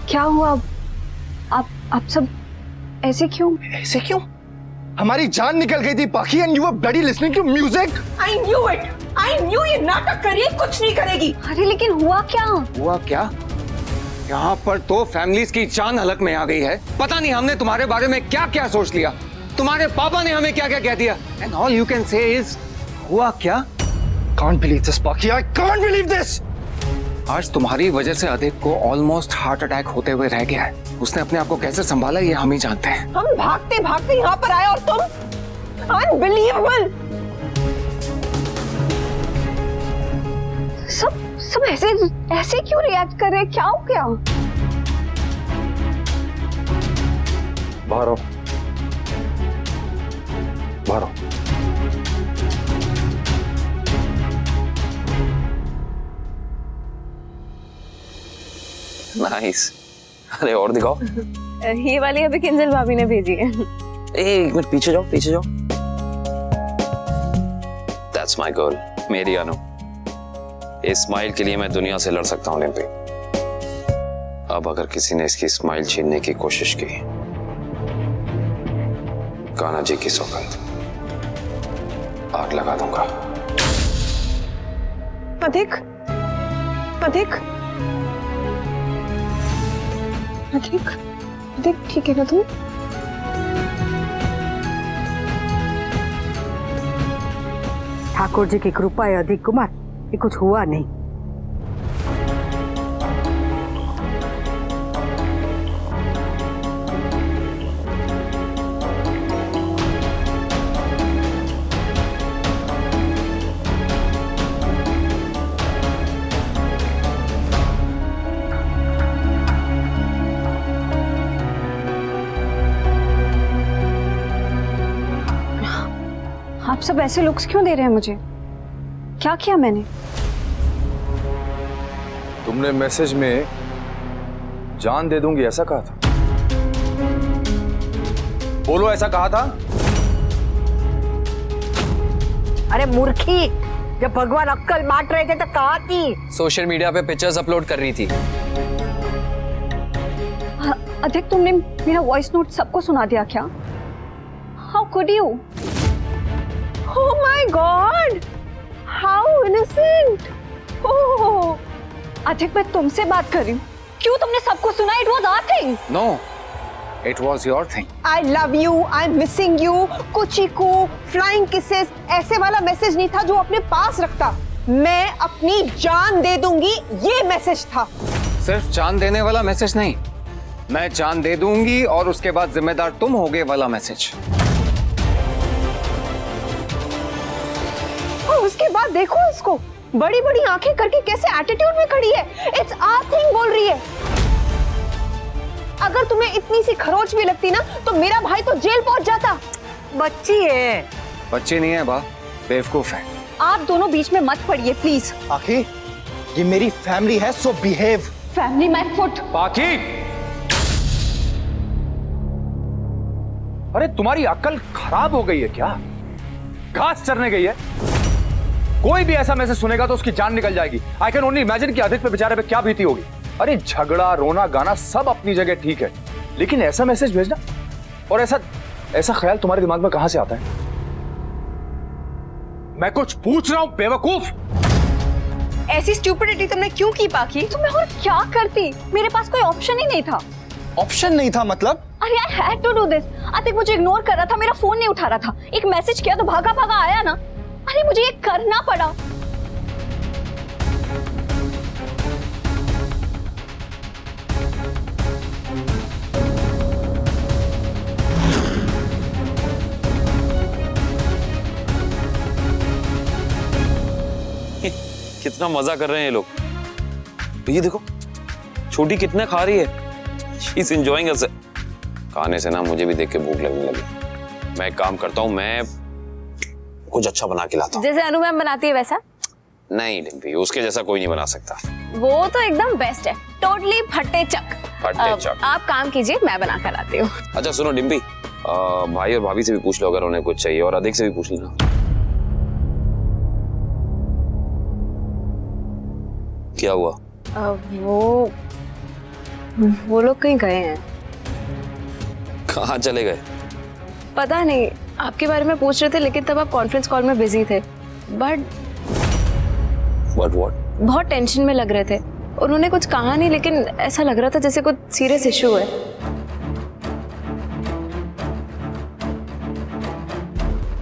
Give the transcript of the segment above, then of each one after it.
क्या हुआ? आप सब ऐसे क्यों? ऐसे क्यों? हमारी जान निकल गई थी Pakhi and you were bloody listening to music. I knew it. I knew ये नाटक करिए कुछ नहीं करेगी। अरे लेकिन हुआ क्या? हुआ क्या? यहाँ पर तो फैमिलीज की जान हलक में आ गई है। पता नहीं हमने तुम्हारे बारे में क्या क्या सोच लिया, तुम्हारे पापा ने हमें क्या क्या कह दिया। And all you can say is हुआ क्या? Can't believe this, पाखी। I can't believe this. आज तुम्हारी वजह से अधिक को ऑलमोस्ट हार्ट अटैक होते हुए रह गया है। उसने अपने आप को कैसे संभाला ये हम ही जानते हैं। हम भागते भागते यहाँ पर आए और तुम अनबिलीवेबल। सब ऐसे क्यों रिएक्ट कर रहे हैं? क्या हो गया? बाहर आओ, बाहर आओ। नाइस। अरे और दिखाओ। ये वाली अभी किंजल भाभी ने भेजी है। एक मिनट पीछे जाओ, पीछे जाओ। That's my girl, मेरी अनु। इस स्माइल के लिए मैं दुनिया से लड़ सकता हूँ लिम्पी। अब अगर किसी ने इसकी स्माइल छीनने की कोशिश की, कान्हा जी की सौगंध, आग लगा दूंगा। अधिक ठीक है ना तुम? ठाकुर जी की कृपा है अधिक कुमार, ये कुछ हुआ नहीं। आप सब ऐसे लुक्स क्यों दे रहे हैं मुझे? क्या किया मैंने? तुमने मैसेज में जान दे दूंगी ऐसा कहा था। बोलो, ऐसा कहा था? अरे मूर्खी, जब भगवान अक्कल बांट रहे थे तो कहा थी। सोशल मीडिया पे पिक्चर्स अपलोड कर रही थी। अधिक, तुमने मेरा वॉइस नोट सबको सुना दिया क्या? How could you? Oh my God! How innocent! Oh! अधिक, मैं तुमसे बात कर रही हूँ। क्यों तुमने सबको सुना? It was our thing. No, it was your thing. I love you, I'm missing you, कुचिकू, flying kisses, ऐसे वाला मैसेज नहीं था जो अपने पास रखता। मैं अपनी जान दे दूंगी, ये मैसेज था। सिर्फ जान देने वाला मैसेज नहीं, मैं जान दे दूंगी और उसके बाद जिम्मेदार तुम होगे वाला मैसेज। और उसके बाद देखो इसको, बड़ी बड़ी आंखें करके कैसे एटीट्यूड में खड़ी है। इट्स आवर थिंग बोल रही है। अगर तुम्हें इतनी सी खरोच भी लगती ना तो मेरा भाई तो जेल पहुंच जाता। बच्ची है। बच्ची नहीं है बा, बेवकूफ है। आप दोनों बीच में मत पड़िए प्लीज। पाखी, ये मेरी फैमिली है, सो बिहेव। Family man foot. पाखी, अरे तुम्हारी अक्ल खराब हो गई है क्या? घास चरने गई है? कोई भी ऐसा मैसेज सुनेगा तो उसकी जान निकल जाएगी। आई कैन ओनली इमेजिन कि अधिक पे बेचारे पे क्या बीती होगी। अरे झगड़ा, रोना, गाना सब अपनी जगह ठीक है, लेकिन ऐसा मैसेज भेजना और ऐसा ख्याल तुम्हारे दिमाग में कहां से आता है? मैं कुछ पूछ रहा हूं बेवकूफ। ऐसी स्टूपिडिटी तुमने क्यों की पाखी? तो मैं और क्या करती? मेरे पास कोई ऑप्शन ही नहीं था। ऑप्शन नहीं था मतलब? अरे I had to do this. Adhik मुझे इग्नोर कर रहा था, मेरा फोन नहीं उठा रहा था। एक मैसेज किया तो भागा भागा आया ना। अरे मुझे ये करना पड़ा। कितना मजा कर रहे हैं ये लोग। तो ये देखो, छोटी कितना खा रही है। She is enjoying us. खाने से ना मुझे भी देख के भूख लगने लगी। मैं एक काम करता हूँ, मैं कुछ अच्छा बना के लाता हूँ। जैसे अनु मैम बनाती है वैसा? नहीं डिम्पी, उसके जैसा कोई नहीं बना सकता। वो तो एकदम बेस्ट है, टोटली फट्टे चक। चक। आप काम कीजिए, मैं बना कर आती हूँ। अच्छा सुनो डिम्पी, भाई और भाभी से भी पूछ लो अगर उन्हें कुछ चाहिए, और अधिक से भी पूछ लेना। क्या हुआ? वो लोग कहीं गए हैं। कहाँ चले गए? पता नहीं, आपके बारे में पूछ रहे थे लेकिन तब आप कॉन्फ्रेंस कॉल में बिजी थे। But What? बहुत टेंशन में लग रहे थे। उन्होंने कुछ कहा नहीं लेकिन ऐसा लग रहा था जैसे कुछ सीरियस इशू है।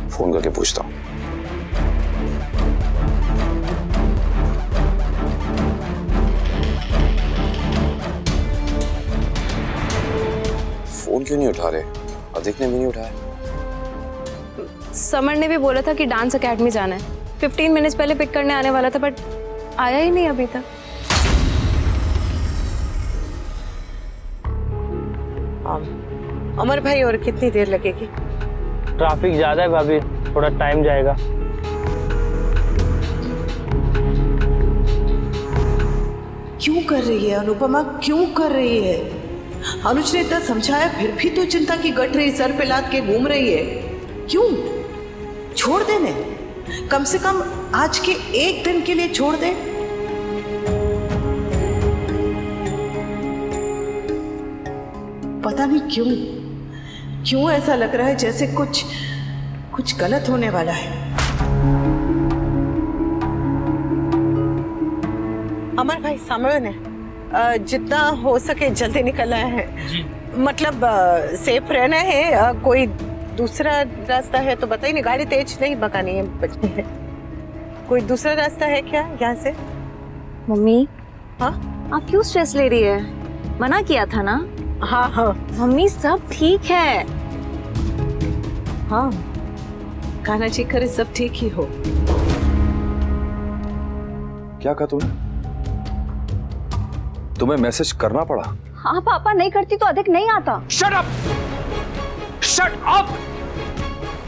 फोन करके पूछता हूँ। फोन क्यों नहीं उठा रहे? अधिक ने भी नहीं उठाया। समर ने भी बोला था कि डांस एकेडमी जाना है। 15 मिनट्स पहले पिक करने आने वाला था बट आया ही नहीं अभी तक। अमर भाई, और कितनी देर लगेगी? ट्रैफिक ज्यादा है भाभी, थोड़ा टाइम जाएगा। क्यों कर रही है अनुपमा, क्यों कर रही है? अनुज ने इतना समझाया फिर भी तो चिंता की गठरी सर पे लाद के घूम रही है। क्यों? छोड़ देने, कम से कम आज के एक दिन के लिए छोड़ दे। पता नहीं क्यों ऐसा लग रहा है जैसे कुछ गलत होने वाला है। अमर भाई, समर ने जितना हो सके जल्दी निकलना है। मतलब सेफ रहना है। कोई दूसरा रास्ता है तो बताइए। गाड़ी तेज नहीं भगानी है। कोई दूसरा रास्ता है क्या यहाँ से? मम्मी, हाँ आप क्यों स्ट्रेस ले रही है? मना किया था ना। हाँ हाँ मम्मी, सब ठीक है। हाँ, कान्हा जी करे सब ठीक ही हो। क्या कहा तुमने? तुम्हें मैसेज करना पड़ा? हाँ पापा, नहीं करती तो अधिक नहीं आता। Shut up! Shut up!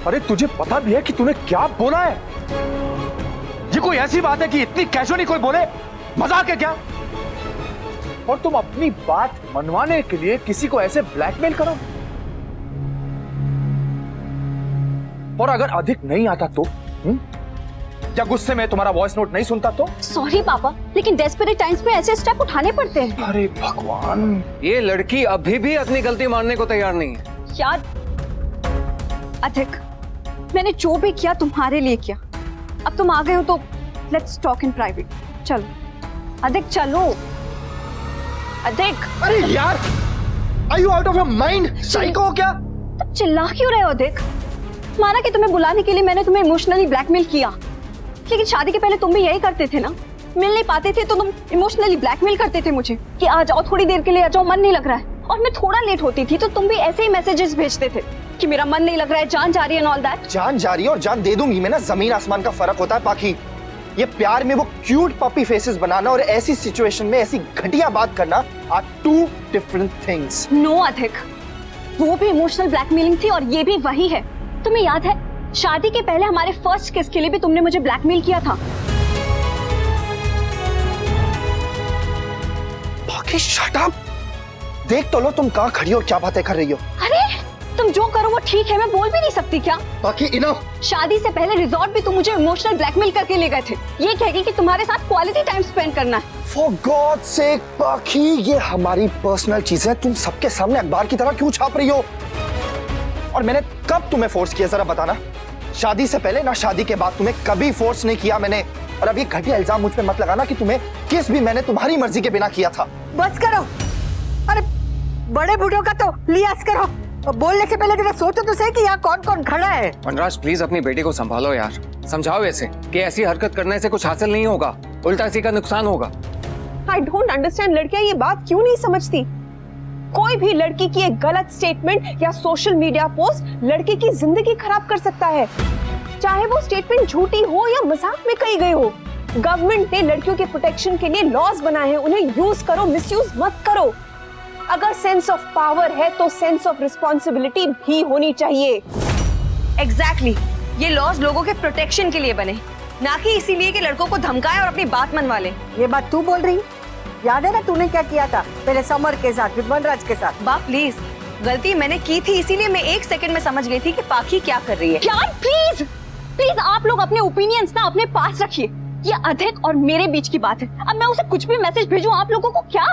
अरे तुझे पता भी है कि तूने क्या बोला है? ये कोई ऐसी बात है कि इतनी कैजुअली कोई बोले? मजाक है क्या? और तुम अपनी बात मनवाने के लिए किसी को ऐसे ब्लैकमेल करो? और अगर अधिक नहीं आता तो? या गुस्से में तुम्हारा वॉइस नोट नहीं सुनता तो? सॉरी पापा, लेकिन डेस्परेट टाइम्स पे ऐसे स्टेप उठाने पड़ते हैं। अरे भगवान! ये लड़की अभी भी अपनी गलती मानने को तैयार नहीं है। यार अधिक, मैंने जो भी किया तुम्हारे लिए किया। अब तुम आ गए हो तो लेट्स टॉक इन प्राइवेट। चलो अधिक, चलो अधिक। अरे यार, are you out of your mind? Psycho हो क्या? तुम चिल्ला क्यों रहे हो अधिक? माना कि तुम्हें बुलाने के लिए मैंने तुम्हें इमोशनली ब्लैकमेल किया, लेकिन शादी के पहले तुम भी यही करते थे ना। मिल नहीं पाते थे तो तुम इमोशनली ब्लैकमेल करते थे मुझे कि आ जाओ, थोड़ी देर के लिए आ जाओ, मन नहीं लग रहा है। और मैं थोड़ा लेट होती थी तो तुम भी ऐसे ही मैसेजेस भेजते थे कि मेरा मन नहीं लग रहा है, जान जा रही है, ऑल दैट। जान जा रही है और जान दे दूंगी मैं ना, जमीन आसमान का फर्क होता है पाखी। ये प्यार में वो क्यूट पपी फेसेस बनाना और ऐसी सिचुएशन में ऐसी घटिया बात करना are two different things. No Adhik, वो भी इमोशनल ब्लैकमेलिंग थी और ये भी वही है। तुम्हें याद है शादी के पहले हमारे फर्स्ट किस के लिए भी तुमने मुझे ब्लैकमेल किया था। बाकी शट अप! देख तो लो तुम कहाँ खड़ी हो, क्या बातें कर रही हो। अरे तुम जो करो वो ठीक है, मैं बोल भी नहीं सकती क्या? बाकी इनफ। शादी से पहले रिजॉर्ट भी तुम मुझे इमोशनल ब्लैकमेल करके ले गए थे, ये कहेगी कि तुम्हारे साथ क्वालिटी टाइम स्पेंड करना है। फॉर गॉड सेक पाखी, ये हमारी पर्सनल चीजें तुम सबके सामने अखबार की तरह क्यों छाप रही हो? और मैंने कब तुम्हें फोर्स किया, जरा बताना। शादी से पहले ना शादी के बाद तुम्हें कभी फोर्स नहीं किया मैंने। और अब ये घटिया इल्जाम मुझ पे मत लगाना कि तुम्हें किस भी मैंने तुम्हारी मर्जी के बिना किया था। बस करो। अरे बड़े बूढ़ों का तो लिहाज करो। बोलने से पहले जरा सोचो तो सही कि यहाँ कौन कौन खड़ा है। वनराज प्लीज अपनी बेटी को संभालो यार, समझाओ ऐसे कि ऐसी हरकत करने से कुछ हासिल नहीं होगा, उल्टा इसी का नुकसान होगा। आई डोंट अंडरस्टैंड, लड़कियां ये बात क्यों नहीं समझती? कोई भी लड़की की एक गलत स्टेटमेंट या सोशल मीडिया पोस्ट लड़की की जिंदगी खराब कर सकता है, चाहे वो स्टेटमेंट झूठी हो या मजाक में कही गई हो। गवर्नमेंट ने लड़कियों के प्रोटेक्शन के लिए लॉज बनाए हैं, उन्हें यूज करो, मिसयूज मत करो। अगर सेंस ऑफ पावर है तो सेंस ऑफ रिस्पॉन्सिबिलिटी भी होनी चाहिए। एग्जैक्टली, ये लॉज लोगों के प्रोटेक्शन के लिए बने, ना कि इसीलिए कि लड़कों को धमकाए और अपनी बात मनवा ले। ये बात तू बोल रही? याद है ना तूने क्या किया था पहले समर के साथ, फिर वनराज के साथ? बाप प्लीज, गलती मैंने की थी, इसीलिए मैं 1 सेकंड में समझ गई थी कि पाखी क्या कर रही है। यार प्लीज प्लीज, आप लोग अपने ओपिनियंस ना अपने पास रखिए। ये अधिक और मेरे बीच की बात है। अब मैं उसे कुछ भी मैसेज भेजूं आप लोगों को क्या?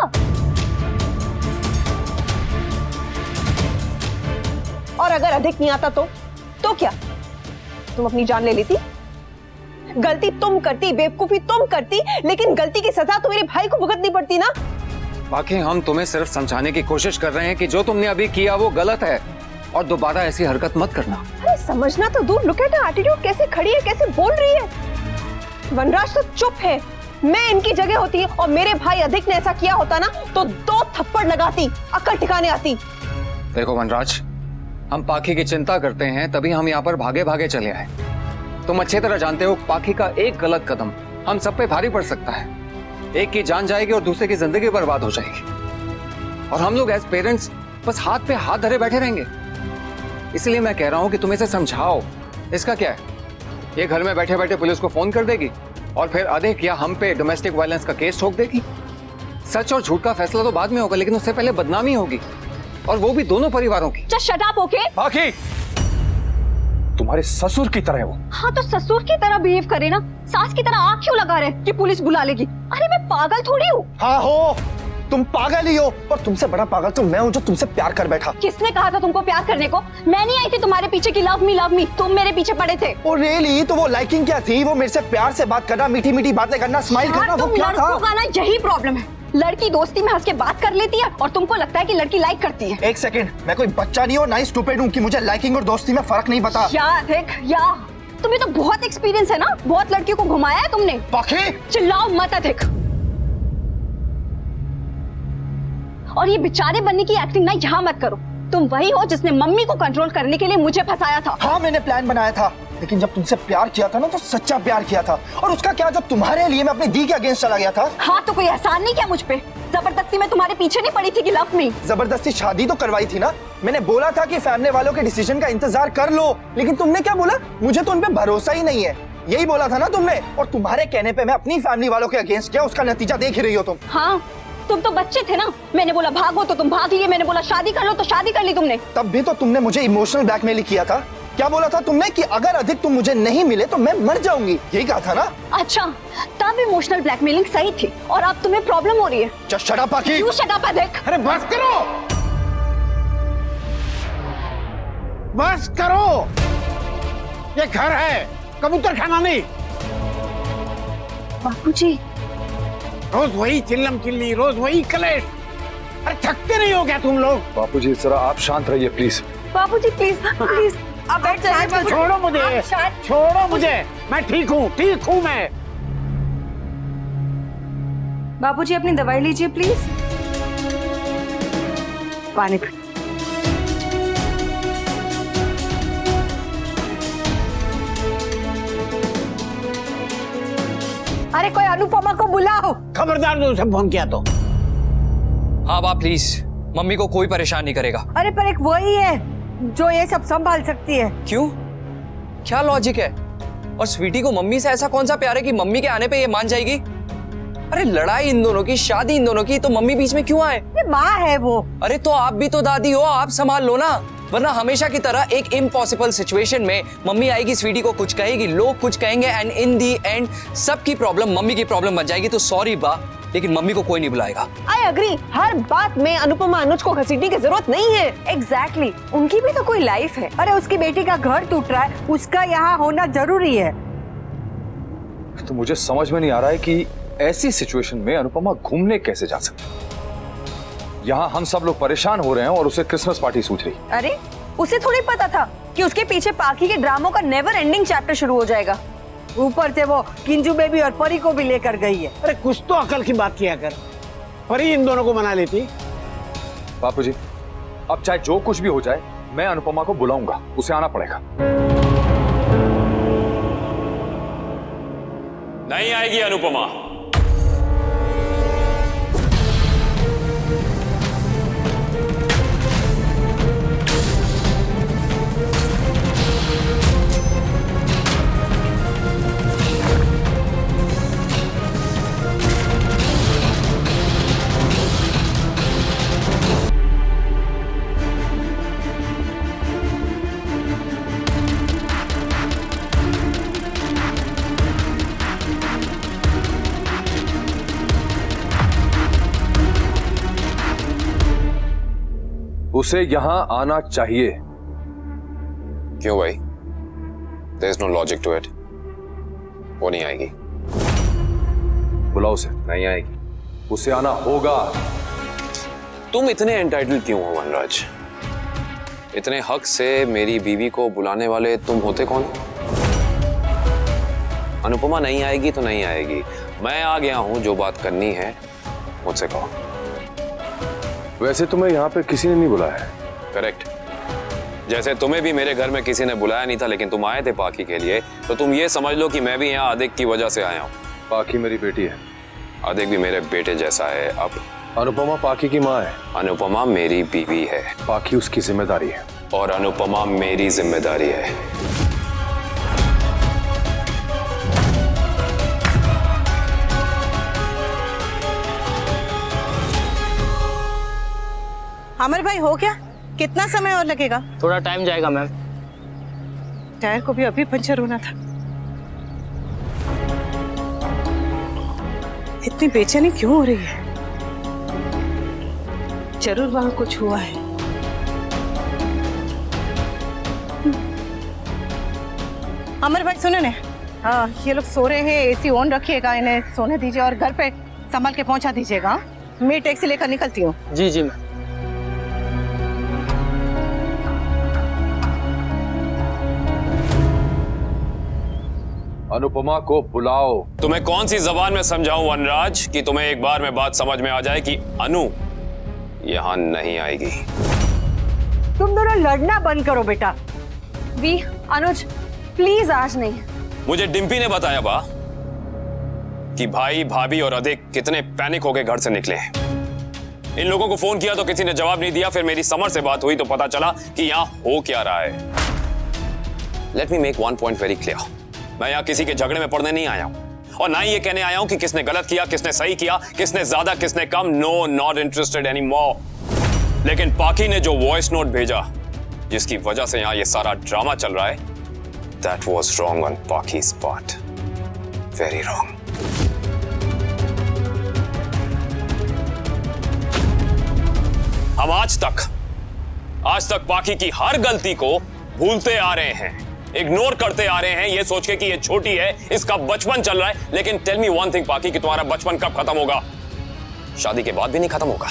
अगर अधिक नहीं आता तो क्या तुम अपनी जान ले लेती? गलती तुम करती, बेवकूफी तुम करती, लेकिन गलती की सजा तो मेरे भाई को भुगतनी पड़ती ना। बाकी हम तुम्हें सिर्फ समझाने की कोशिश कर रहे हैं कि जो तुमने अभी किया वो गलत है और दोबारा ऐसी हरकत मत करना। अरे समझना तो दूर, लुक एट हर एटीट्यूड, कैसे खड़ी है, कैसे बोल रही है। वनराज तो चुप है। मैं इनकी जगह होती और मेरे भाई अधिक ने ऐसा किया होता ना तो 2 थप्पड़ लगाती, अक्ल ठिकाने आती। देखो वनराज, हम पाखी की चिंता करते हैं तभी हम यहाँ पर भागे भागे चले आए। तुम अच्छी तरह जानते हो पाखी का एक गलत कदम हम सब पे भारी पड़ सकता है। एक की जान जाएगी और दूसरे की जिंदगी बर्बाद हो जाएगी और हम लोग एज पेरेंट्स बस हाथ पे हाथ धरे बैठे रहेंगे। इसलिए मैं कह रहा हूं कि तुम इसे समझाओ। इसका क्या है, ये घर में बैठे बैठे पुलिस को फोन कर देगी और फिर अधिक या हम पे डोमेस्टिक वायलेंस का केस ठोक देगी। सच और झूठ का फैसला तो बाद में होगा, लेकिन उससे पहले बदनामी होगी और वो भी दोनों परिवारों की। Just shut up, okay? बाकी तुम्हारे ससुर की तरह है वो। हाँ तो ससुर की तरह बिहेव करे ना, सास की तरह आँख क्यों लगा रहे कि पुलिस बुला लेगी? अरे मैं पागल थोड़ी हूँ। हाँ हो, तुम पागल ही हो और तुमसे बड़ा पागल तो मैं हूँ जो तुमसे प्यार कर बैठा। किसने कहा था तुमको प्यार करने को? मैं नहीं आई थी तुम्हारे पीछे की लव मी, तुम मेरे पीछे पड़े थे। Oh really? तो वो लाइकिंग क्या थी? वो मेरे से प्यार से बात करना, मीठी मीठी बातें करना, स्माइल करना, वो क्या था? लड़कों का ना यही प्रॉब्लम है, लड़की दोस्ती में हंस के बात कर लेती है और तुमको लगता है कि लड़की लाइक करती है। एक सेकंड, मैं कोई बच्चा नहीं हूँ, ना ही स्टूपिड हूँ कि मुझे लाइकिंग और दोस्ती में फर्क नहीं पता। तुम्हें तो बहुत एक्सपीरियंस है ना, बहुत लड़कियों को घुमाया है तुमने। पाखी चिल्लाओ मत अधिक। और ये बेचारे बनने की एक्टिंग ना यहाँ मत करो। तुम वही हो जिसने मम्मी को कंट्रोल करने के लिए मुझे फंसाया था। हाँ मैंने प्लान बनाया था, लेकिन जब तुमसे प्यार किया था ना तो सच्चा प्यार किया था। और उसका क्या, जब तुम्हारे लिए मैं अपनी दी के अगेंस्ट चला गया था। हाँ तो कोई एहसान नहीं किया मुझ पे? जबरदस्ती में तुम्हारे पीछे नहीं पड़ी थी कि लव मी? जबरदस्ती शादी तो करवाई थी ना। मैंने बोला था कि फैमिली वालों के डिसीजन का इंतजार कर लो, लेकिन तुमने क्या बोला? मुझे तो उन पे भरोसा ही नहीं है, यही बोला था ना तुमने। और तुम्हारे कहने पे मैं अपनी फैमिली वालों के अगेंस्ट गया, उसका नतीजा देख ही रही हो तुम। हाँ तुम तो बच्चे थे ना, मैंने बोला भागो तो तुम भाग लिए, मैंने बोला शादी कर लो तो शादी कर ली तुमने। तब भी तो तुमने मुझे इमोशनल ब्लैकमेल किया था। क्या बोला था तुमने कि अगर अधिक तुम मुझे नहीं मिले तो मैं मर जाऊंगी, यही कहा था ना? अच्छा, तब इमोशनल ब्लैकमेलिंग सही थी और अब तुम्हें प्रॉब्लम हो रही है। जस्ट शट अप पाखी। यू शट अप अधिक। अरे बस करो, बस करो। ये घर है, कबूतर खाना नहीं। बापूजी, रोज वही चिल्लम चिल्ली, रोज वही कलेश। अरे थकते नहीं हो क्या तुम लोग? बापूजी जरा आप शांत रहिए प्लीज। बापूजी प्लीज प्लीज आप बैठ जाइए। छोड़ो मुझे, छोड़ो मुझे, मैं ठीक हूँ मैं। बाबूजी अपनी दवाई लीजिए प्लीज। पानी पी। अरे कोई अनुपमा को बुलाओ। खबरदार जो उसे फोन किया तो। हाँ बाप प्लीज, मम्मी को कोई परेशान नहीं करेगा। अरे पर एक वही है जो ये सब संभाल सकती है। क्यों, क्या लॉजिक है? और स्वीटी को मम्मी से ऐसा कौन सा प्यार है कि मम्मी के आने पे ये मान जाएगी? अरे लड़ाई इन दोनों की, शादी इन दोनों की, तो मम्मी बीच में क्यों आए? माँ है वो। अरे तो आप भी तो दादी हो, आप संभाल लो ना। वरना हमेशा की तरह एक इम्पॉसिबल सिचुएशन में मम्मी आएगी, स्वीटी को कुछ कहेगी, लोग कुछ कहेंगे एंड इन दी एंड सबकी प्रॉब्लम मम्मी की प्रॉब्लम बन जाएगी। तो सॉरी बा, लेकिन मम्मी को कोई नहीं बुलाएगा। आई अग्री, हर बात में अनुपमा अनुज को घसीटने की जरूरत नहीं है। एग्जैक्टली, उनकी भी तो कोई लाइफ है। अरे उसकी बेटी का घर टूट रहा है, उसका यहाँ होना जरूरी है। तो मुझे समझ में नहीं आ रहा है कि ऐसी सिचुएशन में अनुपमा घूमने कैसे जा सकती? यहाँ हम सब लोग परेशान हो रहे हैं और उसे क्रिसमस पार्टी सूझ रही। अरे उसे थोड़ी पता था कि उसके पीछे पाखी के ड्रामों का नेवर एंडिंग चैप्टर शुरू हो जाएगा। ऊपर से वो किंजू बेबी और परी को भी लेकर गई है। अरे कुछ तो अकल की बात किया कर, परी इन दोनों को मना लेती। बापूजी अब चाहे जो कुछ भी हो जाए, मैं अनुपमा को बुलाऊंगा, उसे आना पड़ेगा। नहीं आएगी अनुपमा। उसे यहां आना चाहिए, क्यों भाई? There is no logic to it. वो नहीं आएगी। बुलाओ उसे। नहीं आएगी। उसे आना होगा। तुम इतने एंटाइटल्ड क्यों हो वनराज? इतने हक से मेरी बीवी को बुलाने वाले तुम होते कौन? अनुपमा नहीं आएगी तो नहीं आएगी। मैं आ गया हूं, जो बात करनी है मुझसे कहो। वैसे तुम्हें यहाँ पे किसी ने नहीं बुलाया है। करेक्ट। जैसे तुम्हें भी मेरे घर में किसी ने बुलाया नहीं था, लेकिन तुम आए थे पाकी के लिए, तो तुम ये समझ लो कि मैं भी यहाँ अधिक की वजह से आया हूँ। पाकी मेरी बेटी है। अधिक भी मेरे बेटे जैसा है। अब अनुपमा पाकी की माँ है। अनुपमा मेरी बीवी है। पाकी उसकी जिम्मेदारी है। और अनुपमा मेरी जिम्मेदारी है। आमिर भाई हो गया? कितना समय और लगेगा? थोड़ा टाइम जाएगा मैम। टायर को भी अभी पंचर होना था। इतनी बेचैनी क्यों हो रही है? जरूर वहां कुछ हुआ है। आमिर भाई सुनो ने, हाँ ये लोग सो रहे हैं, एसी ऑन रखिएगा, इन्हें सोने दीजिए और घर पे संभाल के पहुंचा दीजिएगा। मैं टैक्सी लेकर निकलती हूँ। जी जी मैम। अनुपमा को बुलाओ। तुम्हें कौन सी जबान में समझाऊं वनराज कि तुम्हें एक बार में बात समझ में आ जाए कि अनु यहाँ नहीं आएगी। तुम दोनों लड़ना बंद करो बेटा। वी, अनुज, प्लीज आज नहीं। मुझे डिम्पी ने बताया बा कि भाई भाभी और अधिक कितने पैनिक होके घर से निकले हैं। इन लोगों को फोन किया तो किसी ने जवाब नहीं दिया। फिर मेरी समर से बात हुई तो पता चला कि यहाँ हो क्या रहा है। Let me make one point very clear. मैं यहाँ किसी के झगड़े में पड़ने नहीं आया हूं और ना ही ये कहने आया हूं कि किसने गलत किया, किसने सही किया, किसने ज्यादा, किसने कम। No, not interested anymore. लेकिन पाकी ने जो वॉइस नोट भेजा जिसकी वजह से यहाँ ये सारा ड्रामा चल रहा है, दैट वॉज रॉन्ग ऑन पाकी's पार्ट। Very wrong. हम आज तक पाकी की हर गलती को भूलते आ रहे हैं, इग्नोर करते आ रहे हैं, ये सोच के कि ये छोटी है, इसका बचपन चल रहा है। लेकिन टेल मी वन थिंग पाकी, कि तुम्हारा बचपन कब खत्म होगा? शादी के बाद भी नहीं खत्म होगा।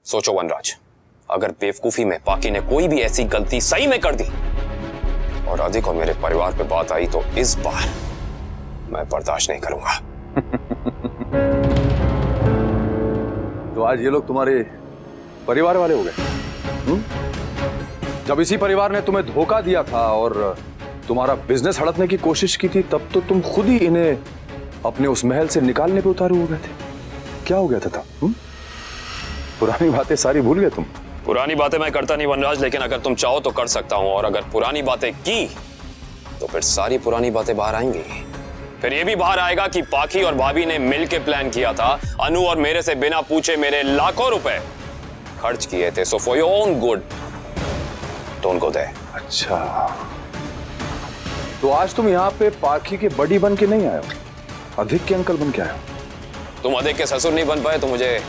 सोचो वनराज, अगर बेवकूफी में पाकी ने कोई भी ऐसी गलती सही में कर दी और अधिक और मेरे परिवार पे बात आई, तो इस बार मैं बर्दाश्त नहीं करूंगा। तो आज ये लोग तुम्हारे परिवार वाले हो गए। जब इसी परिवार ने तुम्हें धोखा दिया था और तुम्हारा बिजनेस हड़पने की कोशिश की थी, तब तो तुम खुद ही इन्हें अपने उस महल से निकालने पे उतारू हो गए थे। क्या हो गया था तब? पुरानी बातें सारी भूल गए तुम? पुरानी बातें मैं करता नहीं वनराज, लेकिन अगर तुम चाहो तो कर सकता हूं। और अगर पुरानी बातें की तो फिर सारी पुरानी बातें बाहर आएंगी। फिर ये भी बाहर आएगा कि पाकी और भाभी ने मिलकर प्लान किया था, अनु और मेरे से बिना पूछे मेरे लाखों रुपए खर्च किए थे। So for your own good don't go there. अच्छा, तो आज तुम यहाँ पे पाकी के बड़ी बन के नहीं आए हो, अधिक के अंकल बन के आए हो। तुम अधिक के ससुर नहीं बन पाए तो मुझे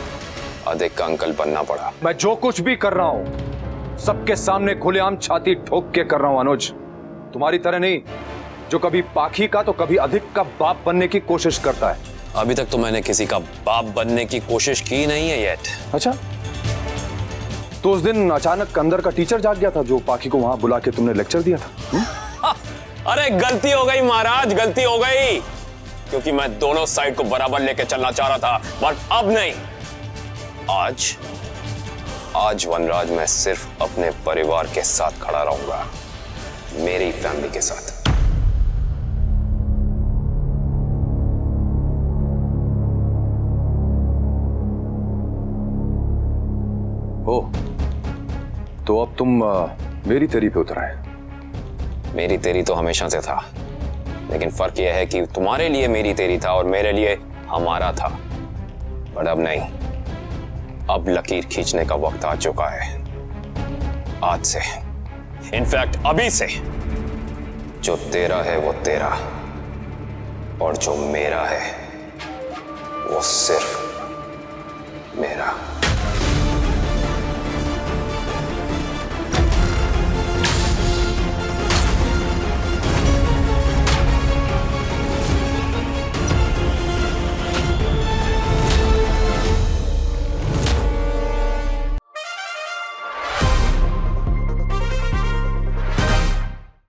अधिक का अंकल बनना पड़ा। मैं जो कुछ भी कर रहा हूं सबके सामने खुलेआम छाती ठोक के कर रहा हूं अनुज। तुम्हारी तरह नहीं, जो कभी पाकी का तो कभी अधिक का बाप बनने की कोशिश करता है। अभी तक तो मैंने किसी का बाप बनने की कोशिश की नहीं है येट। अच्छा, तो उस दिन अचानक अंदर का टीचर जाग गया था जो पाकी को वहां बुला के तुमने लेक्चर दिया था। अरे गलती हो गई महाराज, गलती हो गई, क्योंकि मैं दोनों साइड को बराबर लेके चलना चाह रहा था, बट अब नहीं। आज वनराज मैं सिर्फ अपने परिवार के साथ खड़ा रहूंगा, मेरी फैमिली के साथ। ओ, तो अब तुम मेरी तेरी पे उतर आए। मेरी तेरी तो हमेशा से था, लेकिन फर्क यह है कि तुम्हारे लिए मेरी तेरी था और मेरे लिए हमारा था। बट अब नहीं, अब लकीर खींचने का वक्त आ चुका है। आज से, इनफैक्ट अभी से, जो तेरा है वो तेरा और जो मेरा है वो सिर्फ मेरा।